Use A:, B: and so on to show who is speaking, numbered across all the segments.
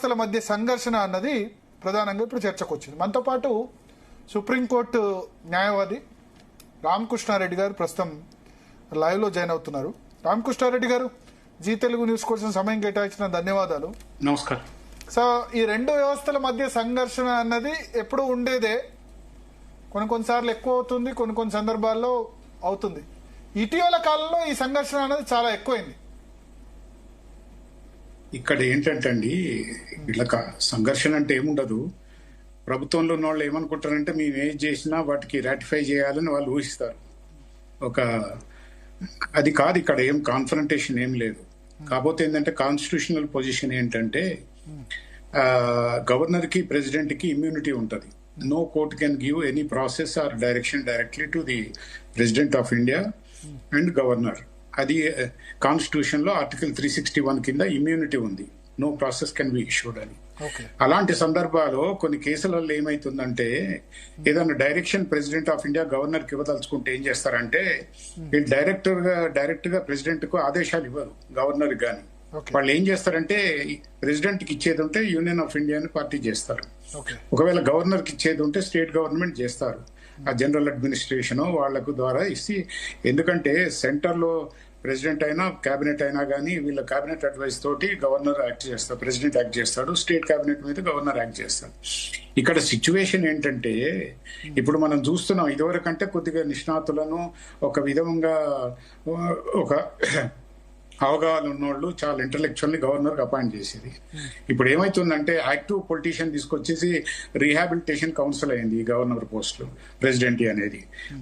A: వ్యవస్థల మధ్య సంఘర్షణ అన్నది ప్రధానంగా ఇప్పుడు చర్చకు వచ్చింది. మనతో పాటు సుప్రీంకోర్టు న్యాయవాది రామకృష్ణారెడ్డి గారు ప్రస్తుతం లైవ్లో జాయిన్ అవుతున్నారు. రామకృష్ణారెడ్డి గారు, జీ తెలుగు న్యూస్ కోసం సమయం కేటాయించిన ధన్యవాదాలు.
B: నమస్కారం.
A: సో ఈ రెండు వ్యవస్థల మధ్య సంఘర్షణ అన్నది ఎప్పుడు ఉండేదే, కొన్నిసార్లు ఎక్కువ అవుతుంది, కొన్ని సందర్భాల్లో అవుతుంది. ఇటీవల కాలంలో ఈ సంఘర్షణ అనేది చాలా ఎక్కువైంది.
B: ఇక్కడ ఏంటంటే అండి, ఇట్లా సంఘర్షణ అంటే ఏముండదు. ప్రభుత్వంలో ఉన్న వాళ్ళు ఏమనుకుంటారంటే మేము ఏం చేసినా వాటికి రాటిఫై చేయాలని వాళ్ళు ఊహిస్తారు. అది కాదు, ఇక్కడ ఏం కాన్ఫరంటేషన్ ఏం లేదు. కాకపోతే ఏంటంటే కాన్స్టిట్యూషనల్ పొజిషన్ ఏంటంటే గవర్నర్ కి ప్రెసిడెంట్ కి ఇమ్యూనిటీ ఉంటుంది. No court can give any process or direction directly to the president of India and governor. అది కాన్స్టిట్యూషన్ లో ఆర్టికల్ 361 కింద ఇమ్యూనిటీ ఉంది. No process can be issued అని. అలాంటి సందర్భాల్లో కొన్ని కేసులలో ఏమైతుందంటే ఏదైనా direction president of India governor కి ఇవ్వదలుచుకుంటే ఏం చేస్తారంటే వీళ్ళు డైరెక్ట్ గా ప్రెసిడెంట్ కు ఆదేశాలు ఇవ్వరు, గవర్నర్ గాని. వాళ్ళు ఏం చేస్తారంటే ప్రెసిడెంట్ కి ఇచ్చేది ఉంటే యూనియన్ ఆఫ్ ఇండియాని పార్టీ చేస్తారు. ఒకవేళ గవర్నర్ కి ఇచ్చేది ఉంటే స్టేట్ గవర్నమెంట్ చేస్తారు. ఆ జనరల్ అడ్మినిస్ట్రేషన్ వాళ్లకు ద్వారా ఇచ్చి, ఎందుకంటే సెంటర్ లో ప్రెసిడెంట్ అయినా క్యాబినెట్ అయినా కానీ వీళ్ళ క్యాబినెట్ అడ్వైస్ తోటి గవర్నర్ యాక్ట్ చేస్తారు, ప్రెసిడెంట్ యాక్ట్ చేస్తాడు, స్టేట్ క్యాబినెట్ మీద గవర్నర్ యాక్ట్ చేస్తాడు. ఇక్కడ సిచ్యువేషన్ ఏంటంటే ఇప్పుడు మనం చూస్తున్నాం, ఇదివరకంటే కొద్దిగా నిష్ణాతులను ఒక విధంగా ఒక అవగాహన ఉన్నోళ్ళు చాలా ఇంటలెక్చువల్లీ గవర్నర్ అపాయింట్ చేసేది. ఇప్పుడు ఏమైతుందంటే యాక్టివ్ పొలిటీషియన్ తీసుకొచ్చేసి రీహాబిలిటేషన్ కౌన్సిల్ అయింది ఈ గవర్నర్ పోస్టులు ప్రెసిడెంట్ అనేది.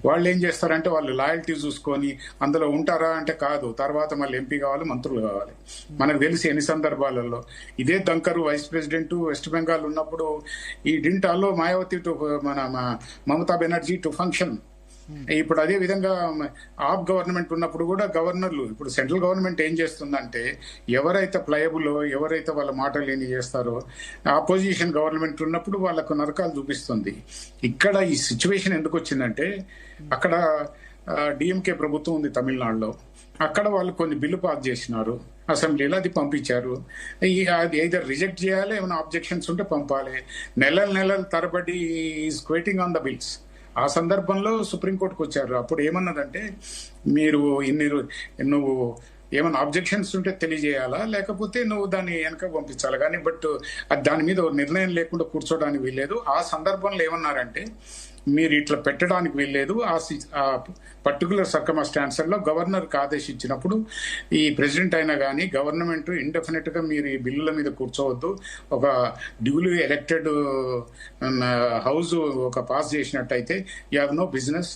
B: వాళ్ళు ఏం చేస్తారంటే వాళ్ళు లాయల్టీ చూసుకొని అందులో ఉంటారా అంటే కాదు, తర్వాత మళ్ళీ ఎంపీ కావాలి, మంత్రులు కావాలి. మనకు తెలిసి ఎన్ని సందర్భాలలో ఇదే దంకరు వైస్ ప్రెసిడెంట్ వెస్ట్ బెంగాల్ ఉన్నప్పుడు ఈ డింటాలో మాయావతి టు మన మమతా బెనర్జీ టు ఫంక్షన్. ఇప్పుడు అదే విధంగా ఆప్ గవర్నమెంట్ ఉన్నప్పుడు కూడా గవర్నర్లు, ఇప్పుడు సెంట్రల్ గవర్నమెంట్ ఏం చేస్తుందంటే ఎవరైతే ప్లయబుల్, ఎవరైతే వాళ్ళ మాటలు ఏమి చేస్తారో ఆపోజిషన్ గవర్నమెంట్ ఉన్నప్పుడు వాళ్ళకు నరకాలు చూపిస్తుంది. ఇక్కడ ఈ సిచ్యువేషన్ ఎందుకు వచ్చిందంటే అక్కడ డిఎంకే ప్రభుత్వం ఉంది తమిళనాడులో, అక్కడ వాళ్ళు కొన్ని బిల్లు పాస్ చేసినారు అసెంబ్లీలో, అది పంపించారు. అది either రిజెక్ట్ చేయాలి, ఏమైనా ఆబ్జెక్షన్స్ ఉంటే పంపాలి. నెలల తరబడి ఈజ్ క్వైటింగ్ ఆన్ ద బిల్స్. ఆ సందర్భంలో సుప్రీంకోర్టుకు వచ్చారు. అప్పుడు ఏమన్నదంటే మీరు నువ్వు ఏమైనా ఆబ్జెక్షన్స్ ఉంటే తెలియజేయాలా, లేకపోతే నువ్వు దాన్ని వెనక పంపించాలి కానీ బట్ దాని మీద నిర్ణయం లేకుండా కూర్చోడానికి వీల్లేదు. ఆ సందర్భంలో ఏమన్నారంటే మీరు ఇట్లా పెట్టడానికి వీల్లేదు. ఆ పర్టికులర్ సర్కమ్స్టాన్సెస్ లో గవర్నర్ కి ఆదేశించినప్పుడు ఈ ప్రెసిడెంట్ అయినా కానీ గవర్నమెంట్ ఇండెఫినెట్ గా మీరు ఈ బిల్లుల మీద కూర్చోవద్దు. ఒక డ్యూలీ ఎలక్టెడ్ హౌస్ ఒక పాస్ చేసినట్టయితే you have no business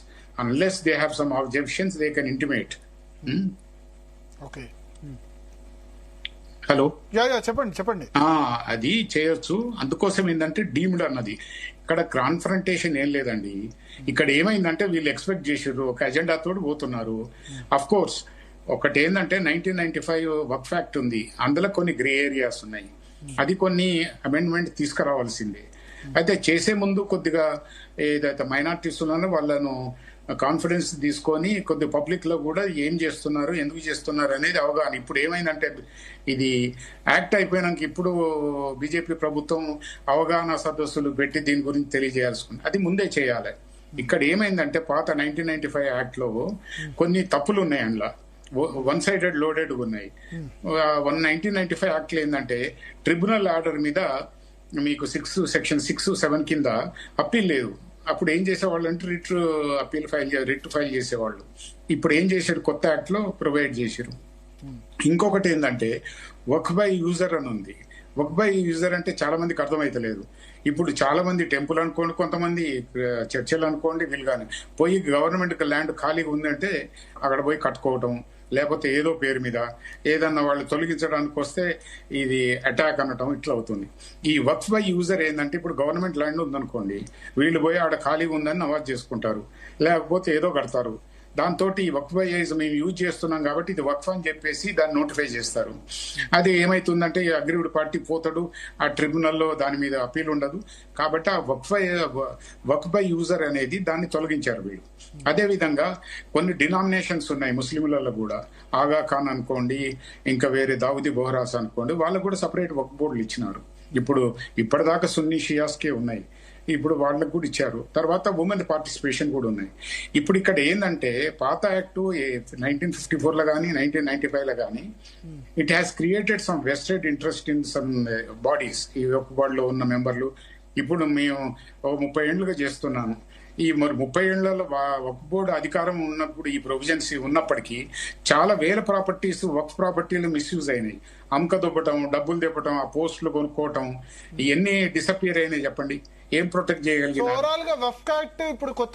B: unless they have some objections they can intimate. Hello,
A: చెప్పండి.
B: అది చేయొచ్చు. అందుకోసం ఏంటంటే డీమ్డ్ అన్నది. ఇక్కడ కాన్ఫరంటేషన్ ఏం లేదండి. ఇక్కడ ఏమైందంటే వీళ్ళు ఎక్స్పెక్ట్ చేసారు, ఒక ఎజెండా తోటి పోతున్నారు. అఫ్ కోర్స్ ఒకటి ఏంటంటే 1995 వక్ఫ్ యాక్ట్ ఉంది, అందులో కొన్ని గ్రే ఏరియాస్ ఉన్నాయి. అది కొన్ని అమెండ్మెంట్ తీసుకురావాల్సిందే. అయితే చేసే ముందు కొద్దిగా ఏదైతే మైనార్టీస్ ఉన్నారో వాళ్ళను కాన్ఫిడెన్స్ తీసుకొని కొద్ది పబ్లిక్ లో కూడా ఏం చేస్తున్నారు, ఎందుకు చేస్తున్నారు అనేది అవగాహన. ఇప్పుడు ఏమైందంటే ఇది యాక్ట్ అయిపోయినాక ఇప్పుడు బీజేపీ ప్రభుత్వం అవగాహన సదస్సులు పెట్టి దీని గురించి తెలియజేయాల్సింది. అది ముందే చేయాలి. ఇక్కడ ఏమైందంటే పాత 1995 యాక్ట్ లో కొన్ని తప్పులు ఉన్నాయి, అందులో వన్ సైడెడ్ లోడెడ్ ఉన్నాయి. 1995 యాక్ట్ లో ఏంటంటే ట్రిబ్యునల్ ఆర్డర్ మీద మీకు సెక్షన్ 6, 7 కింద అప్పీల్ లేదు. అప్పుడు ఏం చేసేవాళ్ళు అంటే రిట్ ఫైల్ చేసేవాళ్ళు. ఇప్పుడు ఏం చేశారు, కొత్త యాక్ట్ లో ప్రొవైడ్ చేశారు. ఇంకొకటి ఏంటంటే వర్క్ బై యూజర్ అని ఉంది. వర్క్ బై యూజర్ అంటే చాలా మందికి అర్థమైతలేదు. ఇప్పుడు చాలా మంది టెంపుల్ అనుకోండి, కొంతమంది చర్చలు అనుకోండి, వీళ్ళు కానీ పోయి గవర్నమెంట్ ల్యాండ్ ఖాళీగా ఉందంటే అక్కడ పోయి కట్టుకోవటం, లేకపోతే ఏదో పేరు మీద ఏదన్నా వాళ్ళు తొలగించడానికి వస్తే ఇది అటాక్ అనటం ఇట్లా అవుతుంది. ఈ వర్క్ బై యూజర్ ఏంటంటే ఇప్పుడు గవర్నమెంట్ ల్యాండ్ ఉందనుకోండి, వీళ్ళు పోయి ఆడ ఖాళీగా ఉందని నవాజ్ చేసుకుంటారు, లేకపోతే ఏదో కడతారు. దాంతో ఈ వక్ఫ్ బై మేము యూజ్ చేస్తున్నాం కాబట్టి ఇది వక్ఫ్ అని చెప్పేసి దాన్ని నోటిఫై చేస్తారు. అది ఏమైతుందంటే అగ్రీవ్డ్ పార్టీ పోతాడు, ఆ ట్రిబ్యునల్లో దాని మీద అప్పీల్ ఉండదు. కాబట్టి ఆ వక్ఫ్ బై యూజర్ అనేది దాన్ని తొలగించారు వీళ్ళు. అదేవిధంగా కొన్ని డినామినేషన్స్ ఉన్నాయి ముస్లింలలో కూడా, ఆగా ఖాన్ అనుకోండి, ఇంకా వేరే దావుదీ బోహరాస్ అనుకోండి, వాళ్ళకు కూడా సపరేట్ వక్ఫ్ బోర్డులు ఇచ్చినారు. ఇప్పుడు ఇప్పటిదాకా సున్నీ షియాస్కే ఉన్నాయి, ఇప్పుడు వాళ్ళకు కూడా ఇచ్చారు. తర్వాత ఉమెన్ పార్టిసిపేషన్ కూడా ఉన్నాయి. ఇప్పుడు ఇక్కడ ఏంటంటే పాత యాక్ట్ 1954 లో కానీ 1995 లో కానీ it has created some vested interest in some bodies. ఈ వాళ్ళలో ఉన్న మెంబర్లు ఇప్పుడు మేము 30 ఏళ్లుగా చేస్తున్నాను. ఈ మరి 30 ఏళ్లలో వక్ఫ్ బోర్డు అధికారం ఉన్నప్పుడు ఈ ప్రొవిజన్స్ ఉన్నప్పటికీ చాలా వేల ప్రాపర్టీస్ వక్ఫ్ ప్రాపర్టీలు మిస్యూజ్ అయినాయి. అమ్మక దొబ్బటం, డబ్బులు తెప్పటం, ఆ పోస్టులు కొనుక్కోవటం, ఇవన్నీ డిసపియర్ అయినాయి. చెప్పండి, ఏం ప్రొటెక్ట్ చేయగలిగిన?
A: ఓవరాల్ గా వక్ఫ్ యాక్ట్ ఇప్పుడు కొత్త